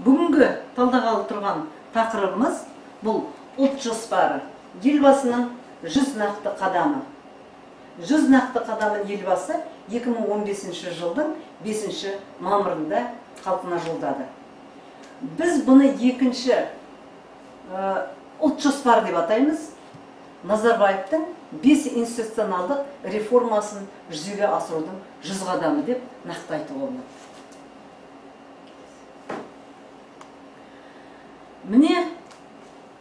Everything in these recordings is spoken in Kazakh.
Бүгінгі талдағалы тұрған тақырыбымыз бұл ұлт жоспары. Елбасының 100 нақты қадамы. 100 нақты қадамын елбасы 2015 жылдың 5 мамырында халқына жолдады. Біз бұны екінші ұлт жоспары деп атаймыз. Назарбаевтың 5 институционалдық реформасын жүзеге асырудың 100 қадамы деп нақты айтуға болады. Міне,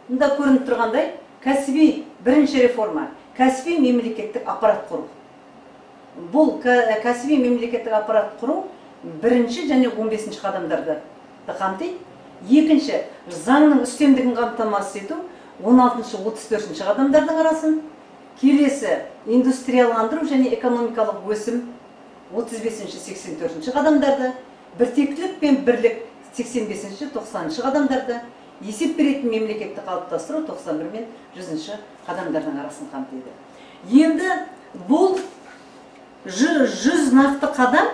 мұнда көрініп тұрғандай, кәсіби бірінші реформа, кәсіби мемлекеттік аппарат құру. Бұл кәсіби мемлекеттік аппарат құру бірінші және 15 қадамдарды қамтиды. Екінші, заңның үстемдігін қамтамасыз ету 16-34 қадамдардың арасын. Келесі, индустрияландыру және экономикалық өсім 35-84 қадамдарды. Біртектілік пен бірлік 85-90 қадамдарды. Есеп беретін мемлекетті қалыптастыру 91 мен 100 қадамдардың арасын қамтиды. Енді бұл 100 нақты қадам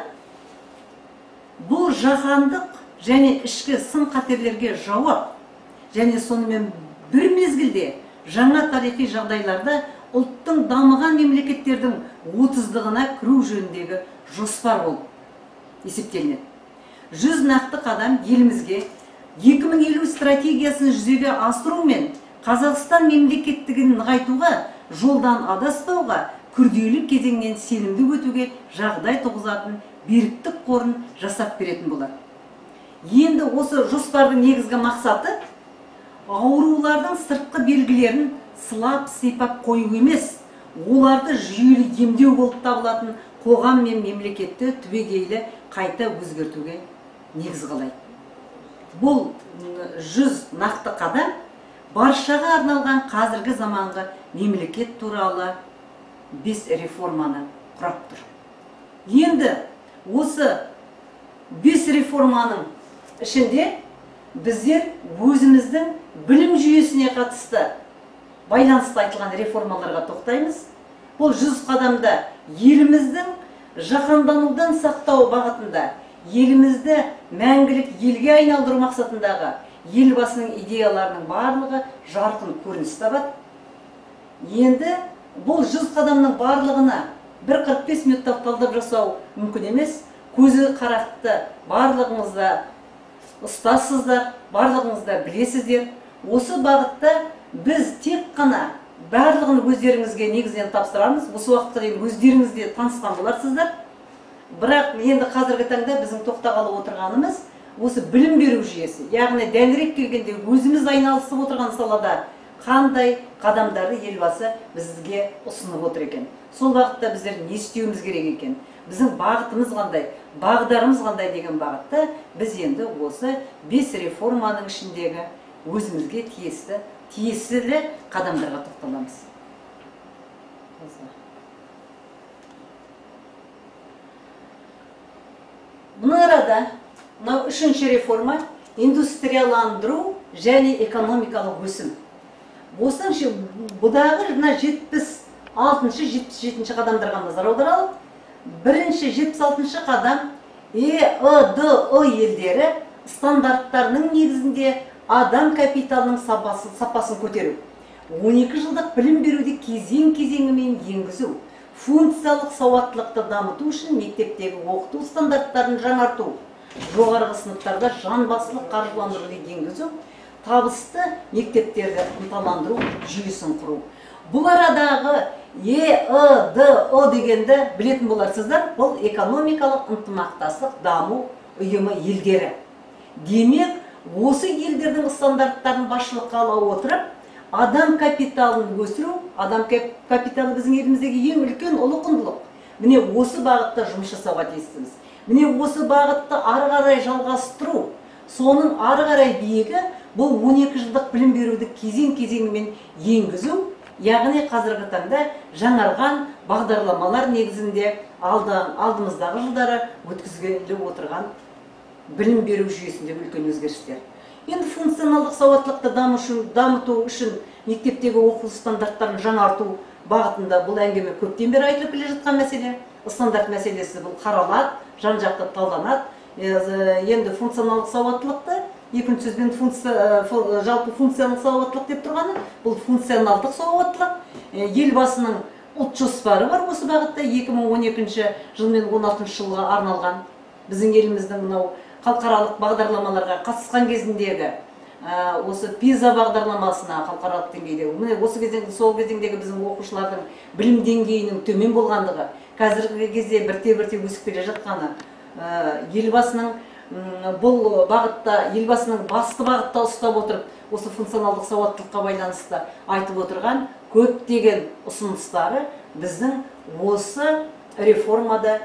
бұл жаһандық және ішкі сын қатерлерге жауап және сонымен бір мезгілде жаңа тарихи жағдайларда ұлттың дамыған мемлекеттердің 30-дығына кіру жөніндегі жоспар болып есептелінеді. 100 нақты қадам елімізге 2050 стратегиясын жүзеге асыру мен Қазақстан мемлекеттігін нығайтуға, жолдан адаспауға, күрделі кезеңнен сенімді өтуге жағдай туғызатын беріктік қорын жасап беретін болады. Енді осы жоспардың негізгі мақсаты аурулардың сыртқы белгілерін сылап-сипап қою емес, оларды жүйелі емдеу болып табылатын қоғам мен мемлекетті түбегейлі қайта өзгертуге негіз қалайды. Бұл 100 нақты қадам баршаға арналған қазіргі заманғы мемлекет туралы 5 реформаны құрап тұр. Енді осы 5 реформаның ішінде біздер өзіміздің білім жүйесіне қатысты байланысты айтылған реформаларға тоқтаймыз. Бұл 100 қадамда еліміздің жаһанданудан сақтау бағытында, елімізді мәңгілік елге айналдыру мақсатындағы елбасының идеяларының барлығы жарқын көрініс табады. Енді бұл 100 қадамның барлығына 1-45 минутта талдап жасау мүмкін емес. Көзі қарақты барлығыңызда ұстазсыздар, барлығыңызда білесіздер. Осы бағытта біз тек қана барлығын өздеріңізге негізінен тапсырамыз. Осы уақытқа дейін өздеріңізде танысқан боларсыздар. Бірақ енді қазіргі таңда біздің тоқтағалы отырғанымыз осы білім беру жүйесі. Яғни дәлірек келгенде өзіміз айналысып отырған салада қандай қадамдарды елбасы бізге ұсынып отыр екен. Сол бағытта біздер не істеуіміз керек екен? Біздің бағытымыз қандай, бағдарымыз қандай деген бағытта біз енді осы 5 реформаның ішіндегі өзімізге тиесілі қадамдарға тоқталамыз. Бұның арада мынау 3-ші реформа индустрияландыру және экономикалық өсім. Осынша бұдағы 76-77 қадамдарға назар аударалып, бірінші 76-шы қадам ЕДО елдері стандарттарының негізінде адам капиталының сапасын көтеру. 12 жылдық білім беруді кезең-кезеңімен енгізу, функциялық сауаттылықты дамыту үшін мектептегі оқыту стандарттарын жаңарту, жоғарғы сыныптарда жанбасылық қаржыландыруды енгізу, табысты мектептерді ынталандыру жүйесін құру. Бұл арадағы ЕДО дегенді білетін боларсыздар, бұл экономикалық ынтымақтастық даму ұйымы елдері. Демек, осы елдердің стандарттарын басшылыққа ала отырып, адам капиталын өсіру, адам капиталы біздің еліміздегі ең үлкен ұлы құндылық. Міне осы бағытта жұмыс жасауға тиіспіз. Міне осы бағытты ары қарай жалғастыру, соның ары қарай биігі бұл 12 жылдық білім беруді кезең-кезеңімен енгізу, яғни қазіргі таңда жаңарған бағдарламалар негізінде алдымыздағы жылдары өткізгелі отырған білім беру жүйесінде үлкен өзгерістер. Енді функционалдық сауаттылықты дамыту үшін мектептегі оқу стандарттарын жаңарту бағытында бұл әңгіме көптен бері айтылып келе жатқан мәселе. Стандарт мәселесі бұл қаралады, жан-жақты талданады. Енді функционалдық сауаттылықты екінші сөзбен жалпы функциялық сауаттылық деп тұрғаны, бұл функционалдық сауаттылық. Елбасының ұлт жоспары бар осы бағытта 2012 жыл мен 16 жылға арналған. Біздің еліміздің мынау халықаралық бағдарламаларға қатысқан кезіндегі осы пиза бағдарламасына халықаралық деңгейде, міне осы сол кезеңдегі біздің оқушылардың білім деңгейінің төмен болғандығы, қазіргі кезде бірте-бірте өсіп келе жатқаны, елбасының бұл бағытта, елбасының басты бағытта ұстап отырып, осы функционалдық сауаттылыққа байланысты айтып отырған көптеген ұсыныстары біздің осы реформада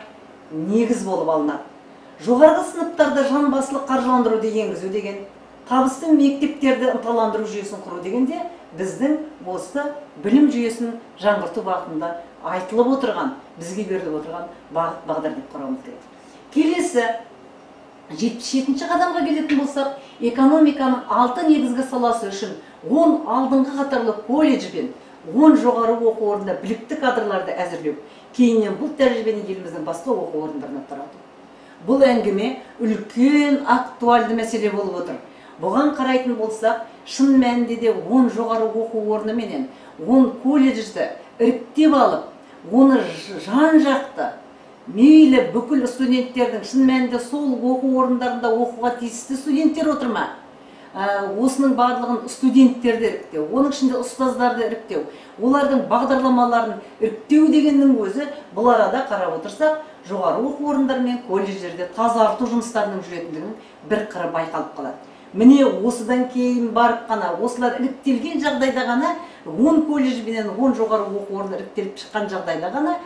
негіз болып алынады. Жоғарғы сыныптарда жанбасылық қаржыландыруды енгізу деген, табысты мектептерді ынталандыру жүйесін құру дегенде біздің осы білім жүйесін жаңғырту бағытында айтылып отырған, бізге беріліп отырған бағдар деп қарауымыз керек. Келесі 77-ші қадамға келетін болсақ, экономиканың 6 негізгі саласы үшін 10 алдыңғы қатарлы колледж бен 10 жоғары оқу орнында білікті кадрларды әзірлеу, кейіннен бұл тәжірибені еліміздің басқа оқу орындарына тарату. Бұл әңгіме үлкен актуальды мәселе болып отыр. Бұған қарайтын болсақ, шын мәнінде де 10 жоғары оқу орны менен 10 колледжді іріктеп алып, оны жан-жақты, мейлі бүкіл студенттердің шын мәнінде сол оқу орындарында оқуға тиісті студенттер отырма. Осының барлығын студенттерді іріктеу, оның ішінде ұстаздарды іріктеу, олардың бағдарламаларын іріктеу дегеннің өзі бұл арада қарап отырсақ, жоғары оқу орындар мен колледждерде тазарту жұмыстарының жүретіндігінің бір қыры байқалып қалады. Міне осыдан кейін барып қана, осылар іріктелген жағдайда ғана, 10 колледж менен 10 жоғары оқу орны іріктеліп шыққан жағдайда ғана,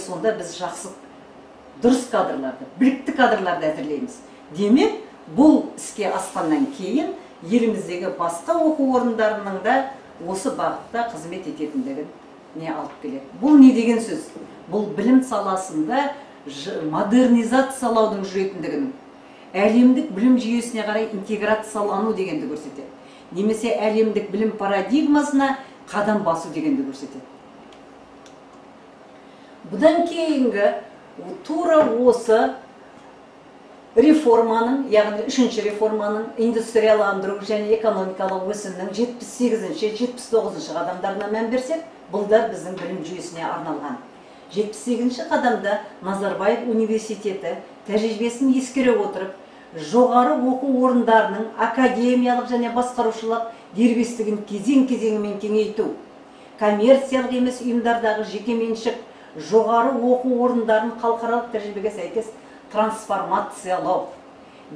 сонда біз жақсы дұрыс кадрларды, білікті кадрларды әзірлейміз. Демек, бұл іске асқаннан кейін еліміздегі басқа оқу орындарының да осы бағытта қызмет ететіндігін не алып келеді. Бұл не деген сөз? Бұл білім саласында модернизациялаудың жүретіндігін, әлемдік білім жүйесіне қарай интеграциялану дегенді көрсетеді. Немесе әлемдік білім парадигмасына қадам басу дегенді көрсетеді. Бұдан кейінгі тура осы реформаның, яғни үшінші реформаның индустрияландыру және экономикалық өсімнің 78-79 қадамдарына мән берсек, бұл да біздің білім жүйесіне арналған. 78-ші қадамда Назарбаев университеті тәжірибесін ескере отырып, жоғары оқу орындарының академиялық және басқарушылық дербестігін кезең-кезеңімен кеңейту, коммерциялық емес ұйымдардағы жекеменшік жоғары оқу орындарын халықаралық тәжірибеге сәйкес трансформациялау.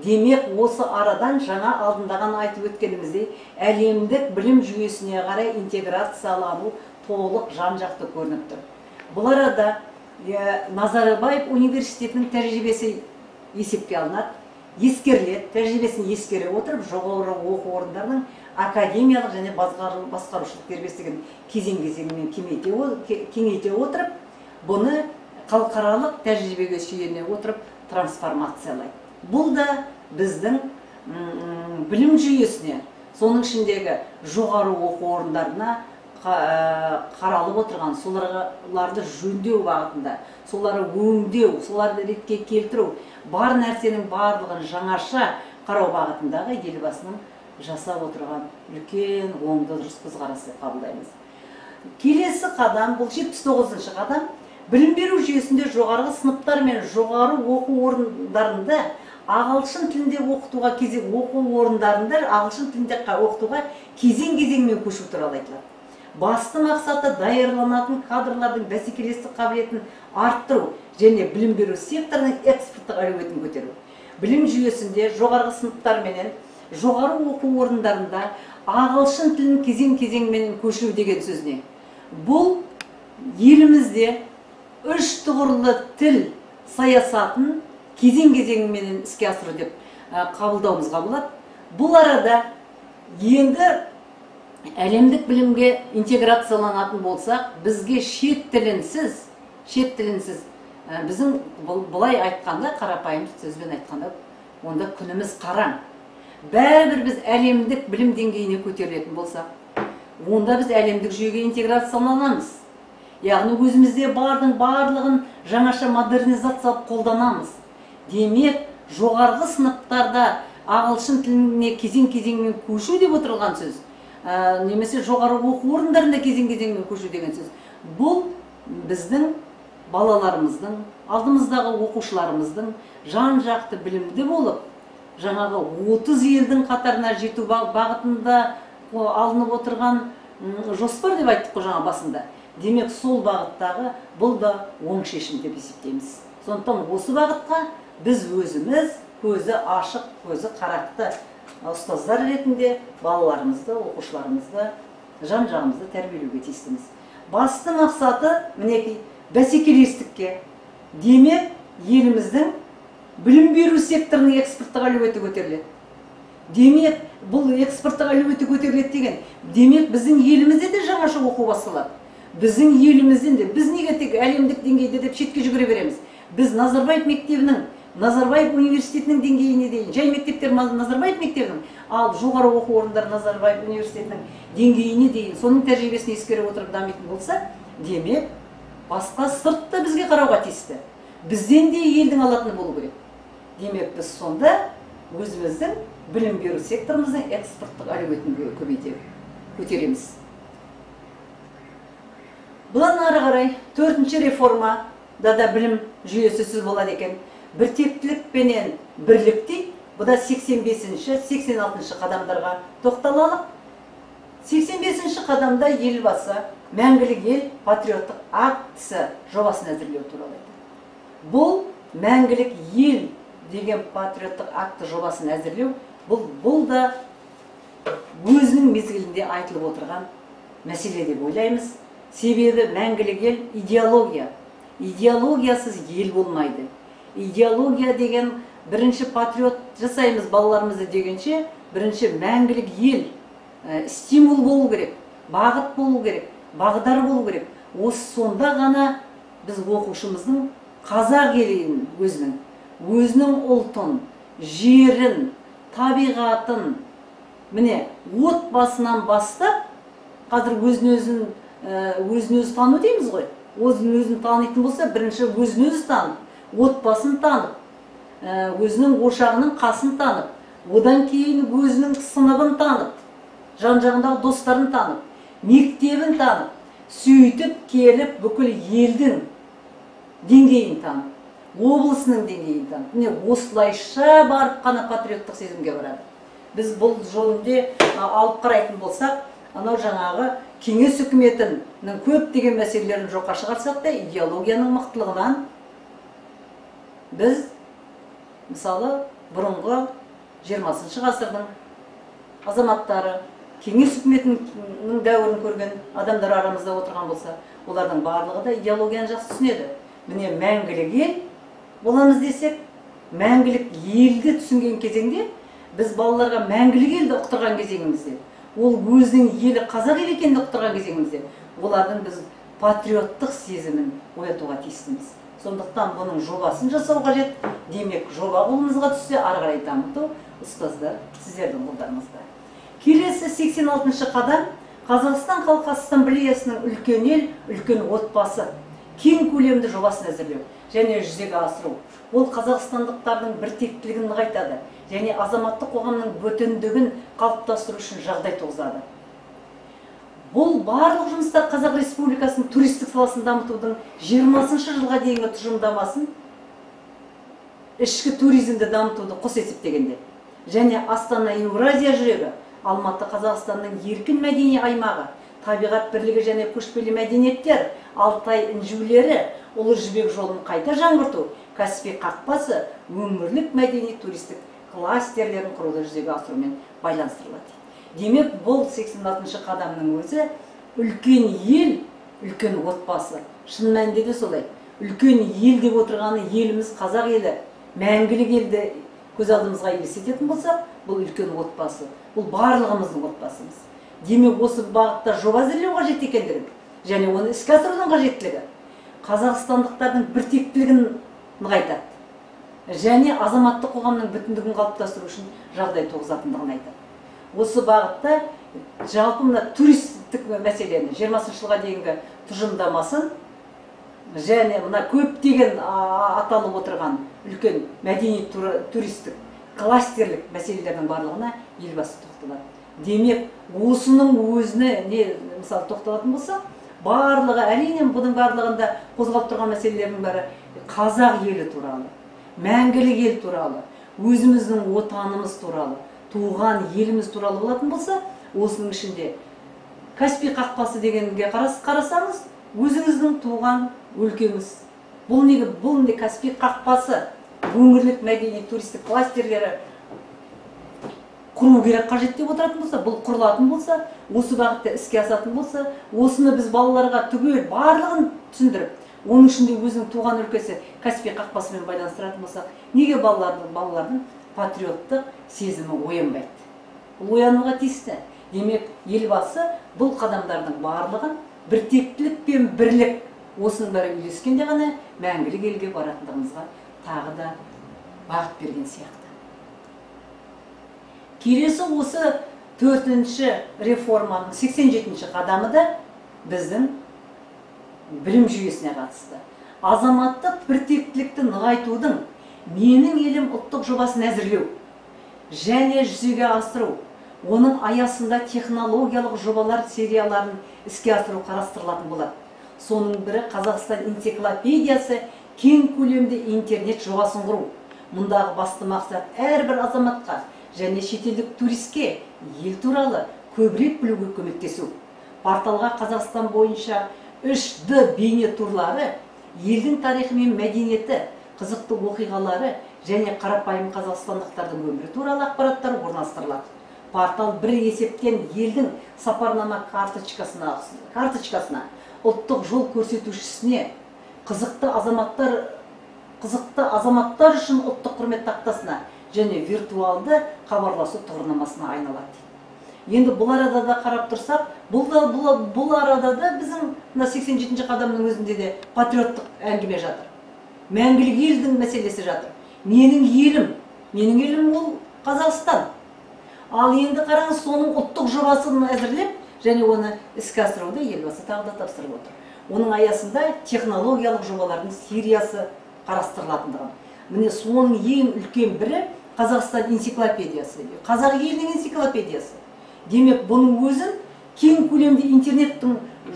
Демек, осы арадан жаңа алдындаған айтып өткеніміздей, әлемдік білім жүйесіне қарай интеграциялану толық жан-жақты көрініп тұр. Бұл арада Назарбаев университетінің тәжірибесі есепке алынады, ескеріледі, тәжірибесін ескере отырып, жоғары оқу орындарының академиялық және басқарушылық дербестігін кезең-кезеңімен кеңейте отырып, бұны халықаралық тәжірибеге сүйене отырып трансформациялайды. Бұл да біздің білім жүйесіне, соның ішіндегі жоғары оқу орындарына қаралып отырған, соларды жөндеу бағытында, соларды өңдеу, соларды ретке келтіру, бар нәрсенің барлығын жаңаша қарау бағытындағы елбасының жасап отырған үлкен оңды дұрыс көзқарасы қабылдаймыз. Келесі қадам, бұл 79-ші қадам, білім беру жүйесінде жоғарғы сыныптар мен жоғары оқу орындарында ағылшын тілінде оқытуға кезең-кезеңмен көшу туралы айтылады. Басты мақсаты даярланатын кадрлардың бәсекелестік қабілетін арттыру және білім беру секторының экспорттық әлеуетін көтеру. Білім жүйесінде жоғарғы сыныптар менен жоғары оқу орындарында ағылшын тілін кезең-кезеңмен көшу деген сөзіне. Бұл елімізде үш тұғырлы тіл саясатын кезең-кезеңмен іске асыру деп қабылдауымызға болады. Бұл арада енді әлемдік білімге интеграцияланатын болсақ, бізге шет тілінсіз, біздің бұлай айтқанда, қарапайым сөзбен айтқанда, онда күніміз қараң. Бәрібір біз әлемдік білім деңгейіне көтерілетін болсақ, онда біз әлемдік жүйеге интеграцияланамыз. Яғни өзімізде барлығын жаңаша модернизациялап қолданамыз. Демек, жоғарғы сыныптарда ағылшын тіліне кезең-кезеңмен көшу деп отырылған сөз, немесе жоғары оқу орындарында кезең-кезеңмен көшу деген сөз. Бұл біздің балаларымыздың, алдымыздағы оқушыларымыздың жан-жақты білімді болып, жаңағы 30 елдің қатарына жету бағытында алынып отырған жоспар деп айттық қой жаңа басында. Демек, сол бағыттағы бұл да оң шешім деп есептейміз. Сондықтан осы бағытқа біз өзіміз көзі ашық, көзі қарақты ұстаздар ретінде балаларымызды, оқушыларымызды, жан-жағымызды тәрбиелеуге тиістіміз. Басты мақсаты мінекей бәсекелестікке. Демек, еліміздің білім беру секторының экспорттық әлеуеті көтеріледі. Демек, бұл экспорттық әлеуеті көтеріледі деген, демек біздің елімізде де жаңаша оқу басталады. Біздің елімізден де, біз неге тек әлемдік деңгейде деп шетке жүгіре береміз. Біз Назарбаев мектебінің, Назарбаев университетінің деңгейіне дейін, жай мектептер Назарбаев мектебінің, ал жоғары оқу орындары Назарбаев университетінің деңгейіне дейін, соның тәжірибесін ескере отырып дамитын болса, демек, басқа сыртта бізге қарауға тиісті. Бізден де елдің алатыны болу керек. Демек, біз сонда өзіміздің білім беру секторымыздың экспорттық әлеуетін көтереміз. Бұдан ары қарай 4-ші реформада да білім жүйесі сөз болады екен. Біртектілік пенен бірлік дейді. Бұда 85-ші, 86-ші қадамдарға тоқталалық. 85-ші қадамда елбасы мәңгілік ел патриоттық актісі жобасын әзірлеу туралы айтады. Бұл мәңгілік ел деген патриоттық акті жобасын әзірлеу, бұл да өзінің мезгілінде айтылып отырған мәселе деп ойлаймыз. Себебі мәңгілік ел идеология. Идеологиясыз ел болмайды. Идеология деген бірінші патриот жасаймыз балаларымызды дегенше, бірінші мәңгілік ел стимул болу керек, бағыт болу керек, бағдар болу керек. Осы сонда ғана біз оқушымыздың қазақ елін өзінің ұлтын, жерін, табиғатын, міне, отбасынан бастап, қазір өзін-өзі тану дейміз ғой. Өзін-өзін танитын болса, бірінші өзін-өзі танып, отбасын танып, өзінің ошағының қасын танып, одан кейін өзінің сыныбын танып, жан-жағындағы достарын танып, мектебін танып, сөйтіп келіп бүкіл елдің деңгейін танып, облысының деңгейін танып. Міне осылайша барып қана патриоттық сезімге барады. Біз бұл жолында алып қарайтын болсақ, анау жаңағы кеңес үкіметінің көптеген мәселелерін жоққа шығарсақ та, идеологияның мықтылығынан біз мысалы бұрынғы 20-шы ғасырдың азаматтары, кеңес үкіметінің дәуірін көрген адамдар арамызда отырған болса, олардың барлығы да идеологияны жақсы түсінеді. Міне мәңгілік ел боламыз десек, мәңгілік елді түсінген кезеңде, біз балаларға мәңгілік елді ұқтырған кезеңімізде, ол өзінің елі қазақ елі екенін ұқтырған кезеңімізде, олардың біз патриоттық сезімін оятуға тиістіміз. Сондықтан бұның жобасын жасау қажет. Демек, жоба қолымызға түссе, ары қарай дамыту ұстаздар сіздердің қолдарыңызда. Келесі 86-шы қадам Қазақстан Халқы Ассамблеясының үлкен ел, үлкен отбасы кең көлемді жобасын әзірлеу және жүзеге асыру. Ол қазақстандықтардың біртектілігін нығайтады және азаматтық қоғамның бүтіндігін қалыптастыру үшін жағдай туғызады. Бұл барлық жұмыстар Қазақ Республикасының туристік саласын дамытудың 20-шы жылға дейінгі тұжырымдамасын, ішкі туризмді дамытуды қос есептегенде, және Астана Еуразия жүрегі, Алматы Қазақстанның еркін мәдени аймағы, табиғат бірлігі және көшпелі мәдениеттер, Алтай інжулері, Ұлы жібек жолын қайта жаңғырту, Каспий қақпасы, өңірлік мәдени туристік кластерлерін құруды жүзеге асырумен байланыстырылады. Демек, бұл 86-шы қадамның өзі үлкен ел, үлкен отбасы. Шын мәнінде де солай. Үлкен ел деп отырғаны еліміз қазақ елі, мәңгілік елді көз алдымызға елестететін болса, бұл үлкен отбасы. Бұл барлығымыздың отбасымыз. Демек, осы бағытта жоба әзірлеу қажет екендігін және оны іске асырудың қажеттілігі қазақстандықтардың біртектілігін нығайтады және азаматтық қоғамның бүтіндігін қалыптастыру үшін жағдай туғызатындығын айтады. Осы бағытта жалпы мына туристік мәселені 20-шы жылға дейінгі тұжырымдамасын және мына көптеген аталып отырған үлкен мәдени туристік кластерлік мәселелердің барлығына елбасы тоқталады. Демек, осының өзіне мысалы тоқталатын болса, барлығы, әрине бұның барлығында қозғалып тұрған мәселелердің бәрі қазақ елі туралы, мәңгілік ел туралы, өзіміздің отанымыз туралы, туған еліміз туралы болатын болса, осының ішінде Каспий қақпасы дегенге қарасаңыз, өзіңіздің туған өлкеңіз. Бұл не Каспий қақпасы, өңірлік мәдени туристік кластерлері құру керек қажет деп отыратын болса, бұл құрылатын болса, осы бағытта іске асатын болса, осыны біз балаларға түгел барлығын түсіндіріп, оның ішінде өзінің туған өлкесі Каспий қақпасымен байланыстыратын болса, неге балалардың патриоттық сезімі оянбайды? Бұл оянуға тиісті. Демек, елбасы бұл қадамдардың барлығын біртектілік пен бірлік осының бәрі үйлескенде ғана мәңгілік елге баратындығымызға тағы да бағыт берген сияқты. Келесі осы 4-ші реформаның 87-ші қадамы да біздің білім жүйесіне қатысты. Азаматтық біртектілікті нығайтудың менің елім ұлттық жобасын әзірлеу және жүзеге асыру, оның аясында технологиялық жобалар серияларын іске асыру қарастырылатын болады. Соның бірі Қазақстан энциклопедиясы кең көлемді интернет жобасын құру. Мұндағы басты мақсат әрбір азаматқа және шетелдік туристке ел туралы көбірек білуге көмектесу. Порталға Қазақстан бойынша 3D бейне турлары, елдің тарихы мен мәдениеті, қызықты оқиғалары және қарапайым қазақстандықтардың өмірі туралы ақпараттар орналастырылады. Портал бір есептен елдің сапарнама карточкасына, ұлттық жол көрсетушісіне, қызықты азаматтар үшін ұлттық құрмет тақтасына және виртуалды хабарласу тұғырнамасына айналады. Енді бұл арада да қарап тұрсақ, бұл арада да біздің 87-ші қадамның өзінде де патриоттық әңгіме жатыр. Мәңгілік елдің мәселесі жатыр. Менің елім ол Қазақстан. Ал енді қараңыз, соның ұлттық жобасын әзірлеп, және оны іске асыруды елбасы тағы да тапсырып отыр. Оның аясында технологиялық жобалардың сериясы қарастырылатындығы. Міне соның ең үлкен бірі Қазақстан энциклопедиясы, қазақ елінің энциклопедиясы. Демек, бұның өзін кең көлемді интернеттің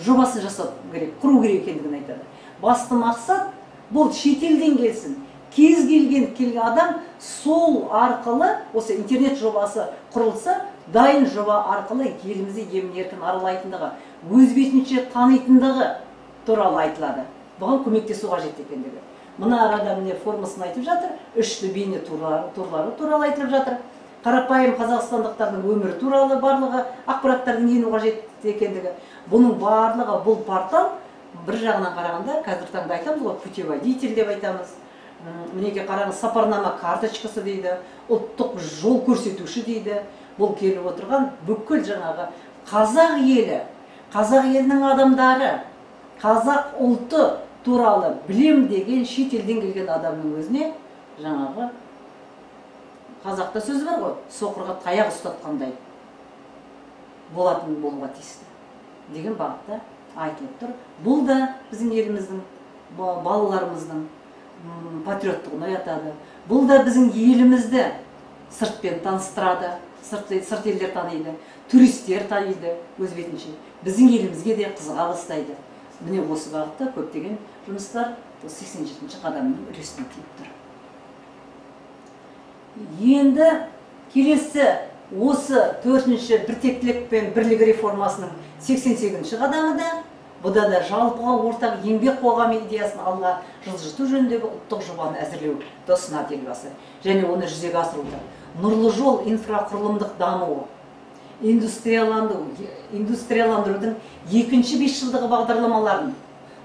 жобасын жасап керек, құру керек екендігін айтады. Басты мақсат бұл шетелден келсін. Кез келген адам сол арқылы, осы интернет жобасы құрылса, дайын жоба арқылы елімізді емін-еркін аралайтындығы, өз бетінше танитындығы туралы айтылады. Бұған көмектесу қажет екендігі. Мына арада міне формасын айтып жатыр, 3D бейне турлары туралы айтылып жатыр. Қарапайым қазақстандықтардың өмірі туралы барлығы ақпараттардың ену қажет екендігі. Бұның барлығы, бұл портал бір жағынан қарағанда, қазір таңда айтамыз ғой, путеводитель деп айтамыз. Мінеке қараңыз, сапарнама карточкасы дейді, ұлттық жол көрсетуші дейді. Бұл келіп отырған бүкіл жаңағы қазақ елі, қазақ елінің адамдары, қазақ ұлты туралы білем деген шетелден келген адамның өзіне жаңағы қазақта сөз бар ғой, соқырға таяқ ұстатқандай болатын болуға тиісті деген бағытта айтылып тұр. Бұл да біздің еліміздің, балаларымыздың патриоттығын оятады. Бұл да біздің елімізді сыртпен таныстырады, сырт елдер таниды, туристер таниды өз бетінше. Біздің елімізге де қызыға бастайды. Міне осы бағытта көптеген жұмыстар 87-ші қадамның үлесіне тиіп тұр. Енді келесі осы 4-ші біртектілік пен бірлік реформасының 88-ші қадамы да, бұда да жалпыға ортақ еңбек қоғамы идеясын алға жылжыту жөніндегі ұлттық жобаны әзірлеу ұсынады елбасы, және оны жүзеге асыруда. Нұрлы жол инфрақұрылымдық дамуы, индустрияландырудың 2-ші 5 жылдығы бағдарламаларын,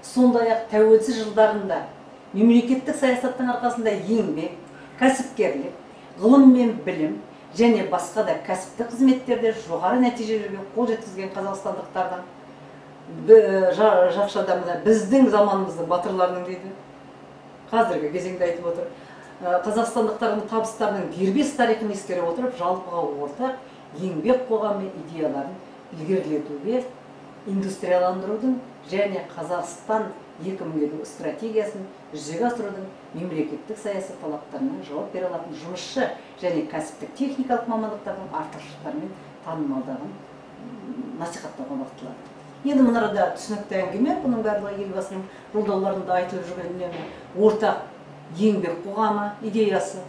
сондай-ақ тәуелсіз жылдарында мемлекеттік саясаттың арқасында еңбек, кәсіпкерлік, ғылым мен білім және басқа да кәсіптік қызметтерде жоғары нәтижелерге қол жеткізген қазақстандықтардың жақшы адамына біздің заманымыздың батырларының дейді. Қазіргі кезеңде айтып отыр. Қазақстандықтардың табыстарының дербес тарихын ескере отырып, жалпыға ортақ еңбек қоғамы идеяларын ілгерілетуге, индустрияландырудың және Қазақстан 2000 стратегиясын жүзеге асырудың мемлекеттік саясат талаптарына жауап бере алатын жұмысшы және кәсіптік техникалық мамандықтардың артықшылықтары мен танымалдығын насихаттауға бағытталады. Енді мынарада түсінікті әңгіме, бұның барлығы елбасының жолдауларында айтылып жүрген ортақ еңбек қоғамы идеясы,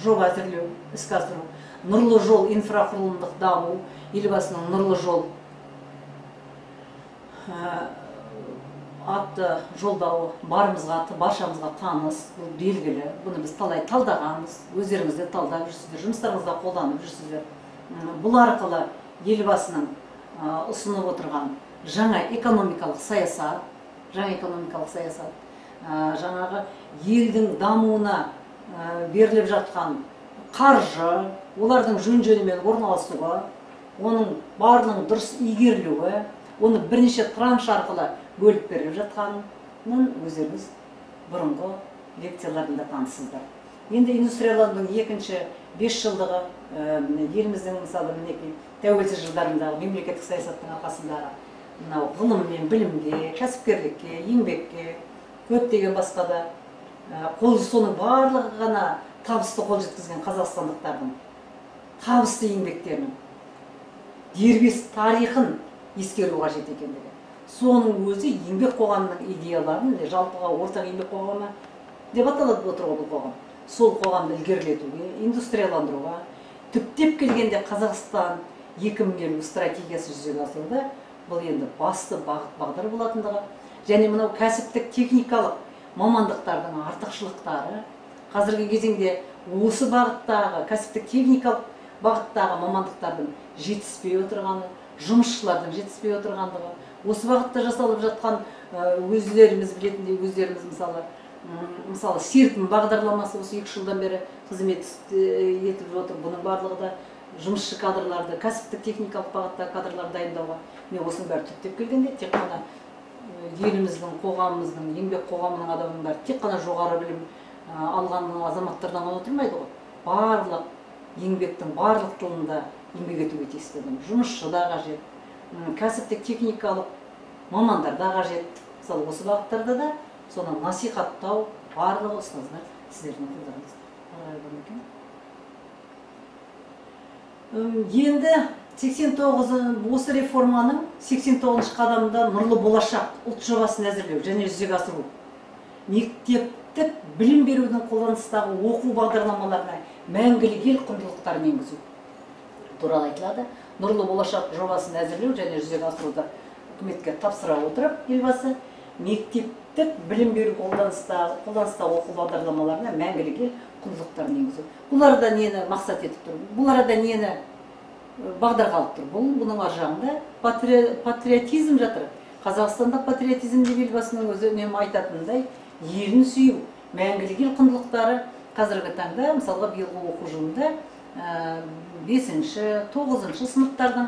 жоба әзірлеу, іске асыру, нұрлы жол инфрақұрылымдық даму, елбасының нұрлы жол атты жолдауы баршамызға таныс, бұл белгілі. Бұны біз талай талдағанбыз, өздеріңіз де талдап жүрсіздер, жұмыстарыңызда қолданып жүрсіздер. Бұл арқылы елбасының ұсынып отырған жаңа экономикалық саясат, жаңағы елдің дамуына беріліп жатқан қаржы, олардың жөн-жөнімен орналасуға, оның барлығының дұрыс игерілуі, оны бірнеше транш арқылы бөліп беріліп жатқанын өздеріңіз бұрынғы лекцияларында танысыздар. Енді индустрияландың екінші 5 жылдығы еліміздің мысалы тәуелсіз жылдарындағы мемлекеттік саясаттың арқасындағы ғылым мен білімге, кәсіпкерлікке, еңбекке, көптеген басқа да соның барлығы ғана табысты қол жеткізген қазақстандықтардың табысты еңбектерінің дербес тарихын ескеру қажет екендігі. Соның өзі еңбек қоғамының идеяларын, жалпыға ортақ еңбек қоғамы деп аталып отыр бұл қоғам. Сол қоғамды ілгерілетуге, индустрияландыруға, түптеп келгенде Қазақстан 2050 стратегиясы жүзеге асыруда бұл енді басты бағдар болатындығы, және мынау кәсіптік техникалық мамандықтардың артықшылықтары, қазіргі кезеңде осы бағыттағы кәсіптік техникалық бағыттағы мамандықтардың жетіспей отырғаны, жұмысшылардың жетіспей отырғандығы, осы бағытта жасалып жатқан өздеріміз білетіндей, өздеріміз мысалы серпін бағдарламасы осы 2 жылдан бері қызмет етіп отыр. Бұның барлығы да жұмысшы кадрларды, кәсіптік техникалық бағытта кадрлар дайындауға. Мен осының бәрі түптеп келгенде тек қана еліміздің, қоғамымыздың, еңбек қоғамының адамының бәрі тек қана жоғары білім алған азаматтардан ғана отырмайды ғой. Барлық еңбектің барлық тылында еңбек етуге тиісті. Жұмысшы да қажет, кәсіптік техникалық мамандар да қажет. Мысалы осы бағыттарда да соны насихаттау барлығы ұстаздар сіздердің қолдарыңызда. Енді 89 осы реформаның 89 қадамында нұрлы болашақ ұлт жобасын әзірлеу және жүзеге асыру. Мектептік білім берудің қолданыстағы оқу бағдарламаларына мәңгілік ел құндылықтарын енгізу туралы айтылады. Нұрлы болашақ жобасын әзірлеу және жүзеге асыруды үкіметке тапсыра отырып, елбасы мектептік білім беру қолданыстағы оқу бағдарламаларына мәңгілік ел құндылықтарын енгізу. Бұларда нені мақсат етіп тұр? Бұларда нені бағдар қалып тұр? Бұның ар жағында патриотизм жатыр. Қазақстандық патриотизм деп елбасының өзі үнемі айтатындай, елін сүю, мәңгілік ел құндылықтары қазіргі таңда, мысалға биылғы оқу жылында 5-9 сыныптардың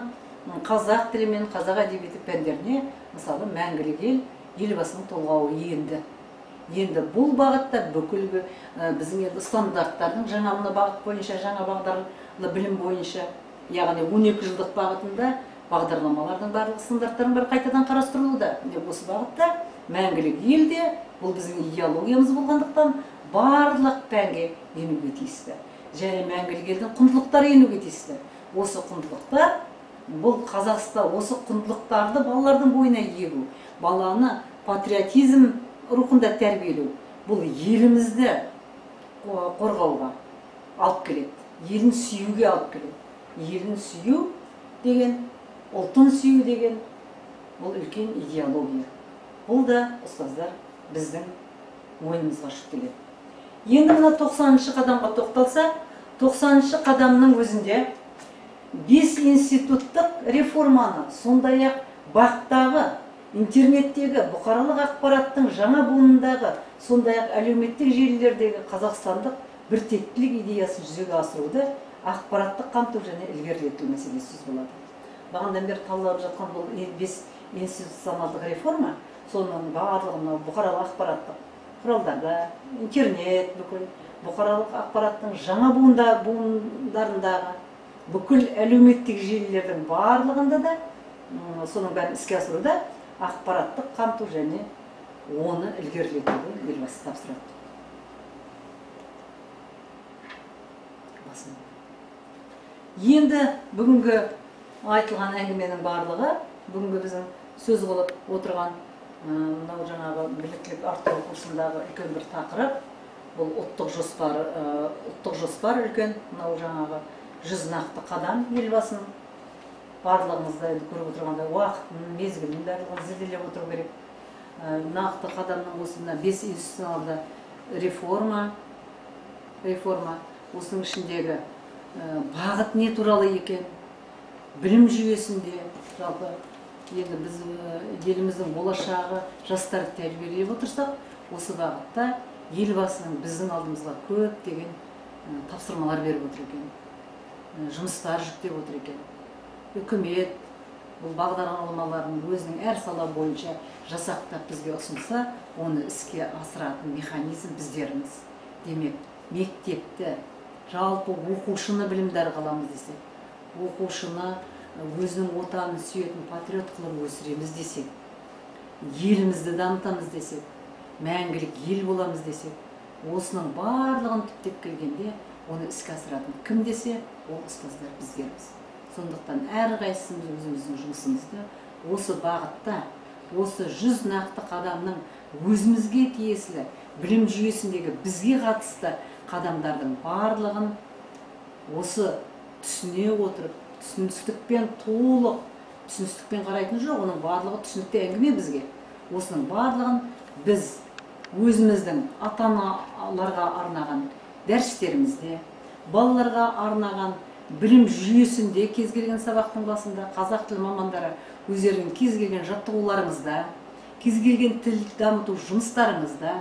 қазақ тілі мен қазақ әдебиеті пәндеріне мысалы мәңгілік ел елбасының толғауы енді. Енді бұл бағытта бүкіл біздің енді стандарттардың жаңа бағыт бойынша, жаңа бағдарлы білім бойынша, яғни 12 жылдық бағытында бағдарламалардың барлық стандарттардың бәрі қайтадан қарастырылуда. Осы бағытта мәңгілік елде, бұл біздің идеологиямыз болғандықтан, барлық пәнге енуге тиісті. Және мәңгілік елдің құндылықтары енуге тиісті. Осы құндылықтар, бұл Қазақстан, осы құндылықтарды балалардың бойына егу, баланы патриотизм рухында тәрбиелеу, бұл елімізді қорғауға алып келеді, елін сүюге алып келеді. Елін сүю деген, ұлтын сүю деген, бұл үлкен идеология. Бұл да, ұстаздар, біздің мойнымызға жүктеледі. Енді мына 90-шы қадамға тоқталса, 90-шы қадамның өзінде 5 институттық реформаны, сондай-ақ бақтағы, интернеттегі, бұқаралық ақпараттың жаңа буынындағы, сондай-ақ әлеуметтік желілердегі қазақстандық біртектілік идеясын жүзеге асыруды ақпараттық қамту және ілгерілету мәселесі сөз болады. Бағанадан бері талқыланып жатқан бұл 5 институционалдық реформа, соның барлығына бұқаралық ақпараттық құралдарда, интернет, бүкіл бұқаралық ақпараттың жаңа буындарындағы, бүкіл әлеуметтік желілердің барлығында да, соның бәрін іске асыруда ақпараттық қамту және оны ілгерілетуді елбасы тапсырады. Енді бүгінгі айтылған әңгіменің барлығы, бүгінгі біздің сөз қылып отырған мынау жаңағы біліктілік арттыру курсындағы үлкен бір тақырып, бұл ұлттық жоспар үлкен, мынау жаңағы 100 нақты қадам елбасының. Барлығымызда көріп отырғанда уақытын, мезгілін барлығын зерделеп отыру керек. Нақты қадамның осында 5 институционалды реформа, осының ішіндегі бағыт не туралы екен, білім жүйесінде, жалпы енді біз еліміздің болашағы жастарды тәрбиелеп отырсақ, осы бағытта елбасының біздің алдымызға көптеген тапсырмалар беріп отыр екен, жұмыстар жүктеп отыр екен. Үкімет бұл бағдарламаларын өзінің әр сала бойынша жасақтап бізге ұсынса, оны іске асыратын механизм біздеріміз. Демек, мектепті, жалпы оқушыны білімдер қаламыз десек, оқушыны өзінің отанын сүйетін патриот қылып өсіреміз десек, елімізді дамытамыз десек, мәңгілік ел боламыз десек, осының барлығын түптеп келгенде оны іске асыратын кім десе, ол ұстаздар біздеріміз. Сондықтан әрқайсымыз өзіміздің жұмысымызды осы бағытта, осы 100 нақты қадамның өзімізге тиесілі білім жүйесіндегі бізге қатысты қадамдардың барлығын осы түсіне отырып, түсіністікпен толық, түсіністікпен қарайтын жоқ, оның барлығы түсінікті әңгіме бізге. Осының барлығын біз өзіміздің ата-аналарға арнаған дәрістерімізде, балаларға арнаған білім жүйесінде кез келген сабақтың басында қазақ тіл мамандары өздерінің кез келген жаттығуларыңызда, кез келген тіл дамыту жұмыстарыңызда,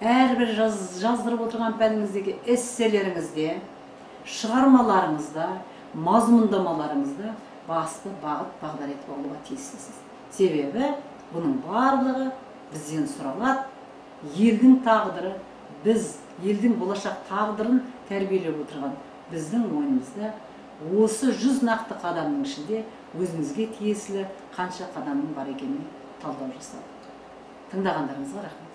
әрбір жаздырып отырған пәніңіздегі эсселеріңізде, шығармаларыңызда, мазмұндамаларыңызда басты бағыт бағдар етіп алуға тиіссіз. Себебі бұның барлығы бізден сұралады, елдің тағдыры, біз елдің болашақ тағдырын тәрбиелеп отырған біздің мойнымызда осы 100 нақты қадамның ішінде өзімізге тиесілі қанша қадамның бар екенін талдау жасадық. Тыңдағандарыңызға рахмет.